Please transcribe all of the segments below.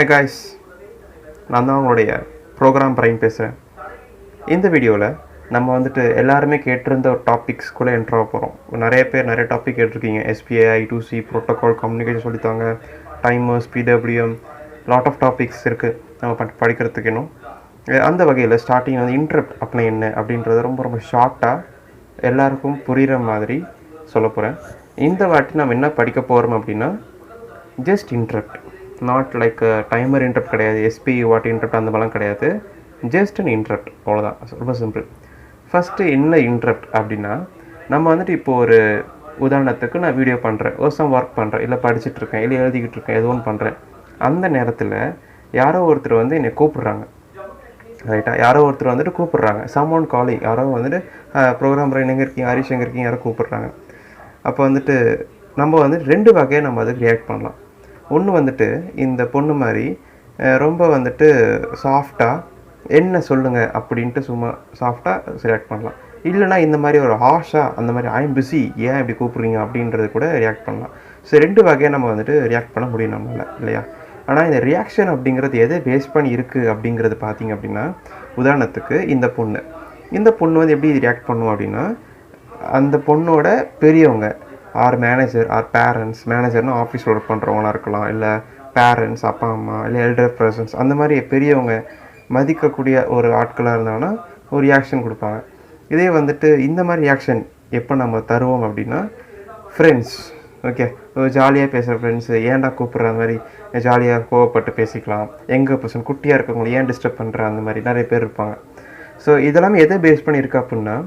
Hi guys, நான் தான் உங்களுடைய ப்ரோக்ராம் பிரைன் பேசுகிறேன். இந்த வீடியோவில் நம்ம வந்துட்டு எல்லாருமே கேட்டிருந்த ஒரு டாபிக்ஸ் கூட என்ட்ரு ஆக போகிறோம். நிறைய பேர் நிறைய டாபிக் கேட்டிருக்கீங்க. SPI, I2C, ப்ரோட்டோகால், கம்யூனிகேஷன் சொல்லித்தாங்க, timers, PWM, lot of topics இருக்குது நம்ம படிக்கிறதுக்கு இன்னும். அந்த வகையில் ஸ்டார்டிங் வந்து இன்ட்ரப்ட் அப்படின்னா என்ன அப்படின்றத ரொம்ப ரொம்ப ஷார்ட்டாக எல்லாருக்கும் புரிகிற மாதிரி சொல்ல போகிறேன். இந்த வாட்டி நம்ம என்ன படிக்க போகிறோம் அப்படின்னா just interrupt, not like timer interrupt கிடையாது, SPI வாட் இன்ட்ரப்ட் அந்த மாதிரிலாம் கிடையாது. ஜஸ்ட் அன் இன்ட்ரப்ட், அவ்வளோதான். ரொம்ப சிம்பிள். ஃபஸ்ட்டு என்ன இன்ட்ரப்ட் அப்படின்னா, நம்ம வந்துட்டு இப்போது ஒரு உதாரணத்துக்கு நான் வீடியோ பண்ணுறேன், ஒரு சம் ஒர்க் பண்ணுறேன், இல்லை படிச்சுட்ருக்கேன், இல்லை எழுதிக்கிட்டு இருக்கேன், எது ஒன்று பண்ணுறேன். அந்த நேரத்தில் யாரோ ஒருத்தர் வந்து என்னை கூப்பிட்றாங்க, ரைட்டாக? யாரோ ஒருத்தர் வந்துட்டு கூப்பிட்றாங்க, சம் ஒன் காலிங். யாரோ வந்துட்டு ப்ரோக்ராம் பிரைன் எங்கே இருக்கீங்க, ஹரிஷ் எங்கே இருக்கீங்க, யாரோ கூப்பிட்றாங்க. அப்போ வந்துட்டு நம்ம வந்துட்டு ரெண்டு வகையை நம்ம அதுக்கு ரியாக்ட் பண்ணலாம். ஒன்று வந்துட்டு இந்த பொண்ணு மாதிரி ரொம்ப வந்துட்டு சாஃப்டாக என்ன சொல்லுங்கள் அப்படின்ட்டு சும்மா சாஃப்டாக ரியாக்ட் பண்ணலாம். இல்லைனா இந்த மாதிரி ஒரு ஹாஷாக அந்த மாதிரி ஐம் பிஸி, ஏன் இப்படி கூப்பிட்றீங்க அப்படின்றது கூட ரியாக்ட் பண்ணலாம். ஸோ ரெண்டு வகையாக நம்ம வந்துட்டு ரியாக்ட் பண்ண முடியும் நம்மளால், இல்லையா? ஆனால் இந்த ரியாக்ஷன் அப்படிங்கிறது எதை பேஸ் பண்ணி இருக்குது அப்படிங்கிறது பார்த்திங்க அப்படின்னா, உதாரணத்துக்கு இந்த பொண்ணு வந்து எப்படி ரியாக்ட் பண்ணுவோம் அப்படின்னா, அந்த பொண்ணோட பெரியவங்க ஆர் மேனேஜர் ஆர் பேரண்ட்ஸ், மேனேஜர்னால் ஆஃபீஸ் ஒர்க் பண்ணுறவங்களாம் இருக்கலாம், இல்லை பேரண்ட்ஸ், அப்பா அம்மா, இல்லை எல்டர் பர்சன்ஸ், அந்த மாதிரி பெரியவங்க மதிக்கக்கூடிய ஒரு ஆட்களாக இருந்தாங்கன்னா ஒரு ரியாக்ஷன் கொடுப்பாங்க. இதே வந்துட்டு இந்த மாதிரி ரியாக்ஷன் எப்போ நம்ம தருவோம் அப்படின்னா, ஃப்ரெண்ட்ஸ், ஓகே, ஜாலியாக பேசுகிற ஃப்ரெண்ட்ஸு, ஏன்டா கூப்பிட்ற, அந்த மாதிரி ஜாலியாக கோவப்பட்டு பேசிக்கலாம். எங்கள் பர்சன் குட்டியாக இருக்கவங்களை ஏன் டிஸ்டர்ப் பண்ணுற, அந்த மாதிரி நிறைய பேர் இருப்பாங்க. ஸோ இதெல்லாமே எதை பேஸ் பண்ணியிருக்கு அப்படின்னா,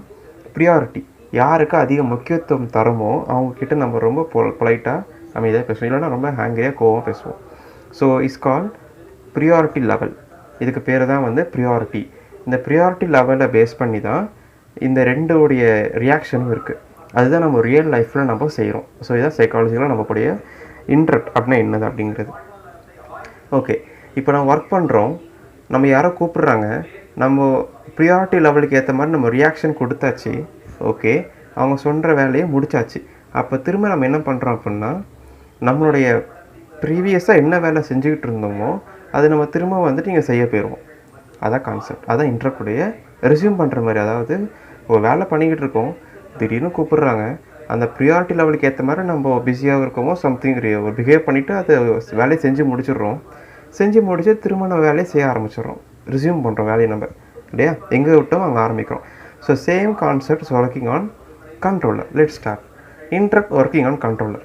ப்ரியாரிட்டி. யாருக்கு அதிக முக்கியத்துவம் தரமோ அவங்கக்கிட்ட நம்ம ரொம்ப பொலைட்டாக நம்ம இதாக பேசுவோம், இல்லைனா ரொம்ப ஹேங்கரியாக கோவம் பேசுவோம். So it's call priority level. இதுக்கு பேர் தான் வந்து ப்ரியாரிட்டி. இந்த ப்ரியாரிட்டி லெவலை பேஸ் பண்ணி தான் இந்த ரெண்டோடைய ரியாக்ஷனும் இருக்குது. அதுதான் நம்ம ரியல் லைஃப்பில் நம்ம செய்கிறோம். ஸோ இதான் சைக்காலஜியில் நம்மளுடைய இன்ட்ரப்ட் அப்படின்னா என்னது அப்படிங்கிறது. ஓகே, இப்போ நம்ம ஒர்க் பண்ணுறோம், நம்ம யாரோ கூப்பிட்றாங்க, நம்ம ப்ரியாரிட்டி லெவலுக்கு ஏற்ற மாதிரி நம்ம ரியாக்ஷன் கொடுத்தாச்சு. ஓகே, அவங்க சொல்கிற வேலையை முடித்தாச்சு. அப்போ திரும்ப நம்ம என்ன பண்ணுறோம் அப்படின்னா, நம்மளுடைய ப்ரீவியஸாக என்ன வேலை செஞ்சுக்கிட்டு இருந்தோமோ அது நம்ம திரும்ப வந்துட்டு இங்கே செய்ய போயிடுவோம். அதான் கான்செப்ட், அதான் இன்ட்ரப்டுடைய ரெஸ்யூம் பண்ணுற மாதிரி. அதாவது ஒரு வேலை பண்ணிக்கிட்டு இருக்கோம், திடீர்னு கூப்பிட்றாங்க, அந்த ப்ரியாரிட்டி லெவலுக்கு ஏற்ற மாதிரி நம்ம பிஸியாக இருக்கோமோ சம்திங் ஒரு பிஹேவ் பண்ணிவிட்டு அது வேலையை செஞ்சு முடிச்சிடுறோம். செஞ்சு முடிச்சு திரும்ப நம்ம வேலையை செய்ய ஆரம்பிச்சிடுறோம், ரெஸ்யூம் பண்ணுறோம் வேலையை நம்ம, இல்லையா? எங்கே விட்டோம் அங்கே ஆரம்பிக்கிறோம். So same concept is working on controller. Let start. Interrupt working on controller.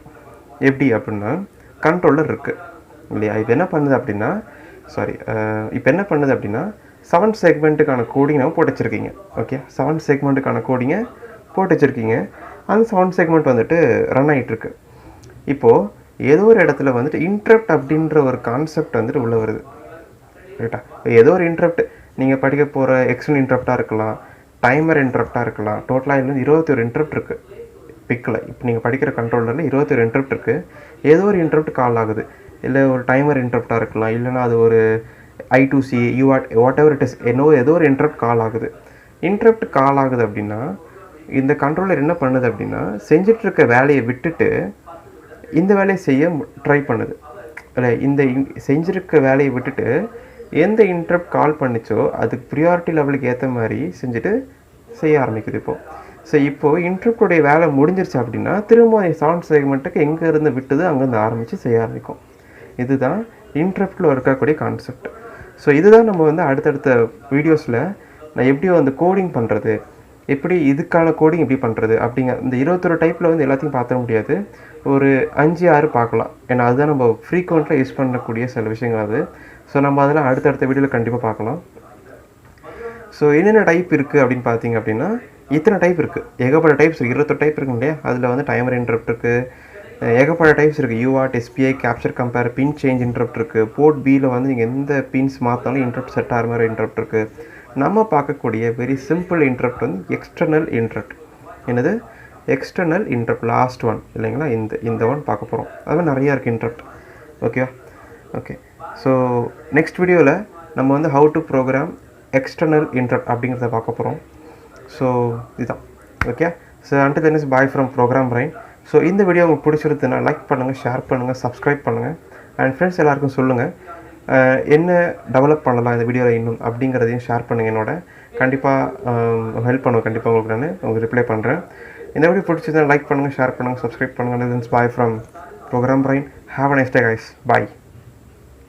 எப்படி அப்படின்னா, கண்ட்ரோலர் இருக்குது, இல்லையா? இப்போ என்ன பண்ணுது அப்படின்னா, இப்போ 7 செக்மெண்ட்டுக்கான கோடிங் நம்ம போட்டு வச்சுருக்கீங்க. ஓகே, 7 செக்மெண்ட்டுக்கான கோடிங்கை போட்டு வச்சுருக்கீங்க. அந்த 7 செக்மெண்ட் வந்துட்டு ரன் ஆகிட்டுருக்கு. இப்போது ஏதோ ஒரு இடத்துல வந்துட்டு இன்ட்ரப்ட் அப்படின்ற ஒரு கான்செப்ட் வந்துட்டு உள்ளே வருது, ரைட்டா? ஏதோ ஒரு இன்ட்ரப்ட், நீங்கள் படிக்க போகிற எக்ஸ்டர்னல் இன்ட்ரப்டாக இருக்கலாம், டைமர் இன்ட்ரப்டாக இருக்கலாம். டோட்டலாக இதுலேருந்து 21 இன்ட்ரப்ட் இருக்குது பிக்கில். இப்போ நீங்கள் படிக்கிற கண்ட்ரோலரில் 21 இன்ட்ரப்ட் இருக்குது. ஏதோ ஒரு இன்ட்ரப்ட் கால் ஆகுது, இல்லை ஒரு டைமர் இன்ட்ரப்டாக இருக்கலாம், இல்லைனா அது ஒரு I2C, what ever it is, ஏதோ ஒரு இன்ட்ரப்ட் கால் ஆகுது. இன்ட்ரப்ட் கால் ஆகுது அப்படின்னா இந்த கண்ட்ரோலர் என்ன பண்ணுது அப்படின்னா, செஞ்சிட்ருக்க வேலையை விட்டுட்டு இந்த வேலையை செய்ய ட்ரை பண்ணுது, இல்லை? இந்த செஞ்சுருக்க வேலையை விட்டுட்டு எந்த இன்ட்ரப்ட் கால் பண்ணிச்சோ அதுக்கு ப்ரியாரிட்டி லெவலுக்கு ஏற்ற மாதிரி செஞ்சுட்டு செய்ய ஆரம்பிக்குது இப்போது. ஸோ இப்போது இன்ட்ரப்டுடைய வேலை முடிஞ்சிருச்சு அப்படின்னா திரும்ப 7 செக்மெண்ட்டுக்கு எங்கேருந்து விட்டுது அங்கேருந்து ஆரம்பித்து செய்ய ஆரம்பிக்கும். இதுதான் இன்ட்ரப்டில் இருக்கக்கூடிய கான்செப்ட். ஸோ இதுதான் நம்ம வந்து அடுத்தடுத்த வீடியோஸில் நான் எப்படி வந்து கோடிங் பண்ணுறது, எப்படி இதுக்கான கோடிங் எப்படி பண்ணுறது அப்படிங்க, இந்த 21 டைப்பில் வந்து எல்லாத்தையும் பார்த்துட முடியாது, ஒரு 5-6 பார்க்கலாம். ஏன்னா அதுதான் நம்ம ஃப்ரீக்வெண்ட்டாக யூஸ் பண்ணக்கூடிய சில விஷயங்கள் அது. ஸோ நம்ம அதெல்லாம் அடுத்தடுத்த வீடியோவில் கண்டிப்பாக பார்க்கலாம். ஸோ என்னென்ன டைப் இருக்குது அப்படின்னு பார்த்தீங்க அப்படின்னா, இத்தனை டைப் இருக்குது, ஏகப்பட்ட டைப்ஸ் இருக்குது, 21 டைப் இருக்குது, இல்லையா? அதில் வந்து டைமர் இன்ட்ரப்ட் இருக்குது, ஏகப்பட்ட டைப்ஸ் இருக்குது. UART, SPI, கேப்சர் கம்பேர், பின் சேஞ்ச் இன்ட்ரப்ட் இருக்குது. போர்ட் பியில் வந்து நீங்கள் எந்த பின்ஸ் மாற்றினாலும் இன்ட்ரப்ட் செட் ஆகிற மாதிரி இன்ட்ரப்ட் இருக்குது. நம்ம பார்க்கக்கூடிய வெரி சிம்பிள் இன்ட்ரப்ட் வந்து எக்ஸ்டர்னல் இன்ட்ரப்ட். என்னது? எக்ஸ்டர்னல் இன்ட்ரப்ட், லாஸ்ட் ஒன், இல்லைங்களா? இந்த ஒன் பார்க்க போகிறோம். அது மாதிரி நிறையா இருக்குது இன்ட்ரப்ட். ஓகேவா? ஓகே, ஸோ நெக்ஸ்ட் வீடியோவில் நம்ம வந்து how to program external interrupt அப்படிங்கிறத பார்க்க போகிறோம். ஸோ இதுதான். Okay, so until then is bye from Program Brain. So இந்த வீடியோ உங்களுக்கு பிடிச்சிருந்துன்னா லைக் பண்ணுங்கள், ஷேர் பண்ணுங்கள், சப்ஸ்கிரைப் பண்ணுங்கள், அண்ட் ஃப்ரெண்ட்ஸ் எல்லாருக்கும் சொல்லுங்கள். என்ன டெவலப் பண்ணலாம் இந்த வீடியோவில் இன்னும் அப்படிங்கிறதையும் ஷேர் பண்ணுங்கள் என்னோட. கண்டிப்பாக ஹெல்ப் பண்ணுவேன். கண்டிப்பாக உங்களுக்கு நான் உங்களுக்கு ரிப்ளை பண்ணுறேன். இந்த வீடியோ பிடிச்சதை லைக் பண்ணுங்கள், ஷேர் பண்ணுங்கள், சப்ஸ்கிரைப் பண்ணுங்கள். Bye from Program Brain. Have a nice day guys. Bye.